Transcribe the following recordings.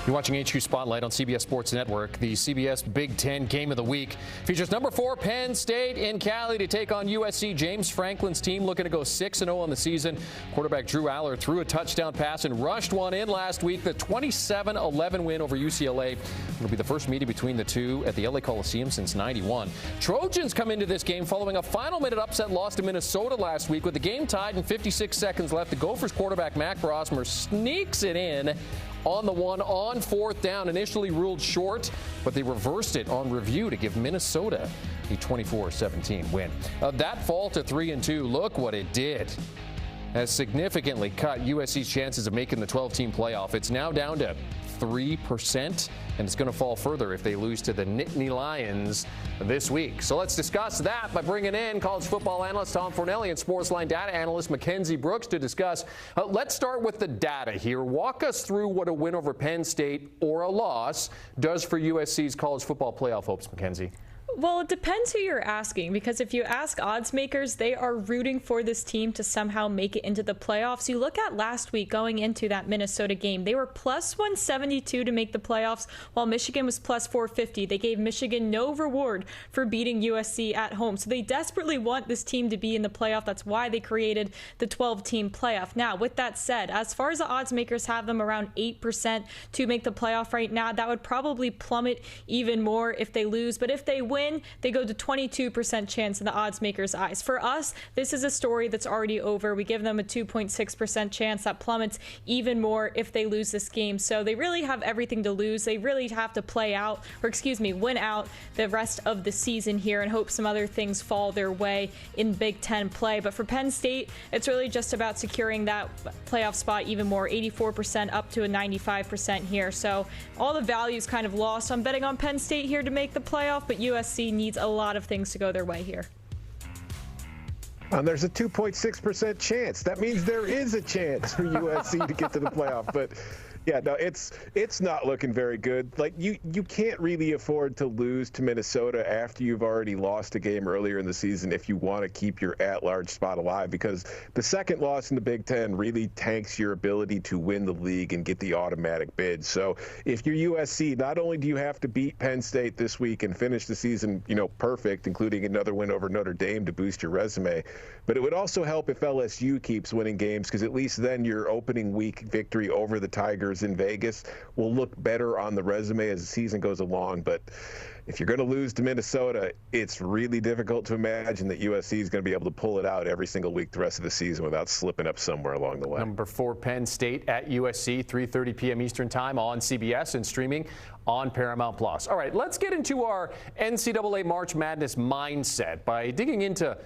You're watching HQ Spotlight on CBS Sports Network. The CBS Big Ten Game of the Week features number 4 Penn State in Cali to take on USC. James Franklin's team looking to go 6-0 on the season. Quarterback Drew Aller threw a touchdown pass and rushed one in last week. The 27-11 win over UCLA. It'll be the first meeting between the two at the LA Coliseum since '91. Trojans come into this game following a final minute upset loss to Minnesota last week. With the game tied and 56 seconds left, the Gophers quarterback Mac Brosmer sneaks it in on the one on 4th down, initially ruled short, but they reversed it on review to give Minnesota a 24-17 win. That fall to 3-2, look what it did. Has significantly cut USC's chances of making the 12-team playoff. It's now down to 3%, and it's going to fall further if they lose to the Nittany Lions this week. So let's discuss that by bringing in college football analyst Tom Fornelli and Sportsline data analyst Mackenzie Brooks to discuss. Let's start with the data here. Walk us through what a win over Penn State or a loss does for USC's college football playoff hopes, Mackenzie. Well, it depends who you're asking, because if you ask odds makers, they are rooting for this team to somehow make it into the playoffs. You look at last week going into that Minnesota game, they were plus 172 to make the playoffs, while Michigan was plus 450. They gave Michigan no reward for beating USC at home. So they desperately want this team to be in the playoff. That's why they created the 12-team playoff. Now, with that said, as far as the odds makers have them around 8% to make the playoff right now, that would probably plummet even more if they lose. But if they win, they go to 22% chance in the odds makers' eyes. For us, this is a story that's already over. We give them a 2.6% chance. That plummets even more if they lose this game. So they really have everything to lose. They really have to win out the rest of the season here and hope some other things fall their way in Big Ten play. But for Penn State, it's really just about securing that playoff spot even more, 84% up to a 95% here. So all the value is kind of lost. I'm betting on Penn State here to make the playoff, but USC needs a lot of things to go their way here. There's a 2.6% chance. That means there is a chance for USC to get to the playoff. But yeah, no, it's not looking very good. Like you can't really afford to lose to Minnesota after you've already lost a game earlier in the season if you want to keep your at-large spot alive, because the second loss in the Big Ten really tanks your ability to win the league and get the automatic bid. So if you're USC, not only do you have to beat Penn State this week and finish the season, perfect, including another win over Notre Dame to boost your resume, but it would also help if LSU keeps winning games, because at least then your opening week victory over the Tigers in Vegas will look better on the resume as the season goes along. But if you're going to lose to Minnesota, it's really difficult to imagine that USC is going to be able to pull it out every single week the rest of the season without slipping up somewhere along the way. Number 4 Penn State at USC, 3:30 p.m. Eastern Time on CBS and streaming on Paramount Plus. All right, let's get into our NCAA March Madness mindset by digging into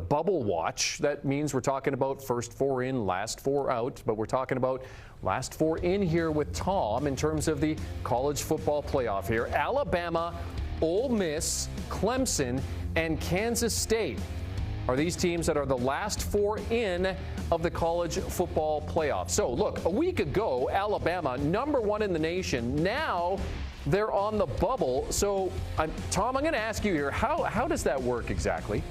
bubble watch. That means we're talking about first 4 in, last 4 out, but we're talking about last 4 in here with Tom in terms of the college football playoff here. Alabama, Ole Miss, Clemson, and Kansas State are these teams that are the last 4 in of the college football playoff. So look, a week ago, Alabama, number 1 in the nation. Now they're on the bubble. So Tom, I'm going to ask you here, how does that work exactly?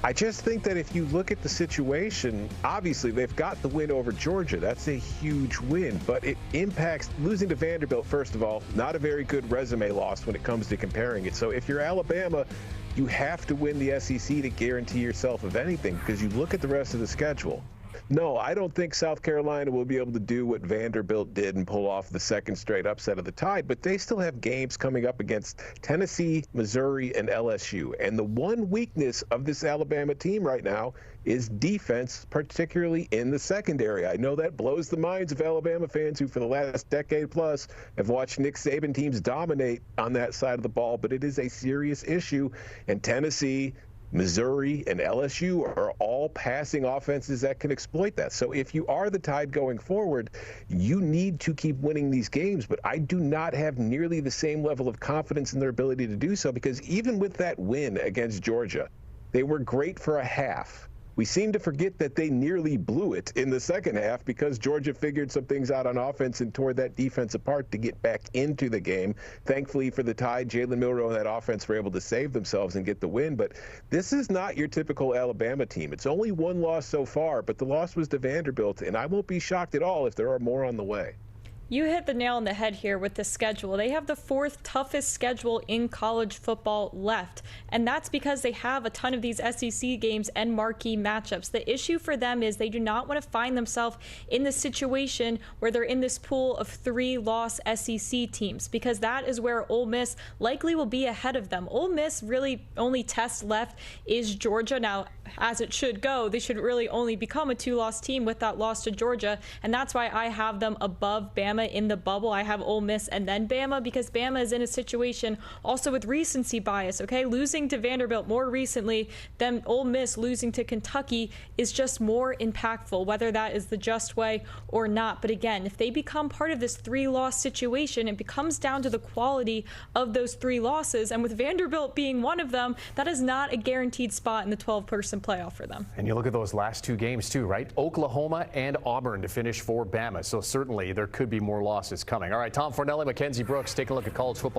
I just think that if you look at the situation, obviously they've got the win over Georgia. That's a huge win, but it impacts losing to Vanderbilt, first of all, not a very good resume loss when it comes to comparing it. So if you're Alabama, you have to win the SEC to guarantee yourself of anything, because you look at the rest of the schedule. No, I don't think South Carolina will be able to do what Vanderbilt did and pull off the second straight upset of the Tide, but they still have games coming up against Tennessee, Missouri, and LSU. And the one weakness of this Alabama team right now is defense, particularly in the secondary. I know that blows the minds of Alabama fans who for the last decade plus have watched Nick Saban teams dominate on that side of the ball, but it is a serious issue. And Tennessee, Missouri, and LSU are all passing offenses that can exploit that. So if you are the Tide going forward, you need to keep winning these games. But I do not have nearly the same level of confidence in their ability to do so, because even with that win against Georgia, they were great for a half. We seem to forget that they nearly blew it in the second half because Georgia figured some things out on offense and tore that defense apart to get back into the game. Thankfully for the Tide, Jalen Milroe and that offense were able to save themselves and get the win. But this is not your typical Alabama team. It's only one loss so far, but the loss was to Vanderbilt, and I won't be shocked at all if there are more on the way. You hit the nail on the head here with the schedule. They have the 4th toughest schedule in college football left, and that's because they have a ton of these SEC games and marquee matchups. The issue for them is they do not want to find themselves in the situation where they're in this pool of 3-loss SEC teams, because that is where Ole Miss likely will be ahead of them. Ole Miss really only test left is Georgia. Now, as it should go, they should really only become a 2-loss team with that loss to Georgia, and that's why I have them above Bama in the bubble. I have Ole Miss and then Bama, because Bama is in a situation also with recency bias, okay? Losing to Vanderbilt more recently than Ole Miss losing to Kentucky is just more impactful, whether that is the just way or not. But again, if they become part of this 3-loss situation, it becomes down to the quality of those 3 losses, and with Vanderbilt being one of them, that is not a guaranteed spot in the 12-person playoff for them. And you look at those last 2 games too, right? Oklahoma and Auburn to finish for Bama. So certainly there could be more losses coming. All right, Tom Fornelli, Mackenzie Brooks, take a look at college football.